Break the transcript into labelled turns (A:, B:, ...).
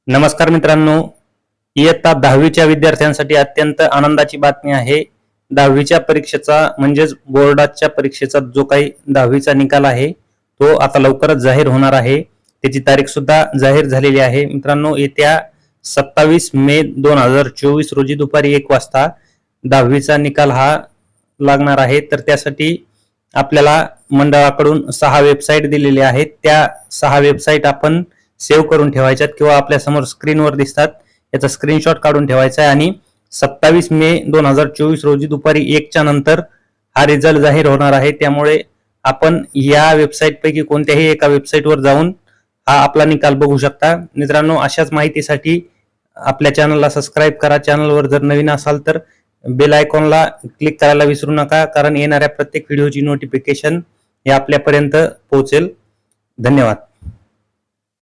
A: नमस्कार मित्रांनो, इयत्ता 10वीच्या विद्यार्थ्यांसाठी अत्यंत आनंदाची बातमी आहे। 10वीच्या परीक्षेचा म्हणजेच बोर्डाच्या परीक्षेचा जो काही 10वीचा निकाल आहे तो आता लवकरच जाहीर होणार आहे। त्याची तारीख सुद्धा जाहीर झालेली आहे। मित्रांनो, येत्या 27 मे 2024 रोजी दुपारी 1 वाजता 10वीचा निकाल हा लागणार आहे। तर त्यासाठी आपल्याला मंडळाकडून 6 वेबसाईट दिलेल्या आहेत। त्या 6 वेबसाईट आपण सेव्ह करून ठेवायच्यात किंवा आपल्या समोर स्क्रीनवर दिसतात, याचा स्क्रीनशॉट काढून ठेवायचा आहे आणि 27 मे 2024 रोजी दुपारी 1 च्या नंतर हा रिझल्ट जाहीर होणार आहे। त्यामुळे आपण या वेबसाईट पैकी कोणत्याही एका वेबसाईटवर जाऊन हा आपला निकाल बघू शकता। मित्रांनो, अशाच माहितीसाठी आपल्या चॅनलला सबस्क्राइब करा। चॅनलवर जर नवीन असाल तर बेल आयकॉनला क्लिक करायला विसरू नका, कारण येणाऱ्या प्रत्येक व्हिडिओची नोटिफिकेशन हे आपल्यापर्यंत पोहोचेल। धन्यवाद।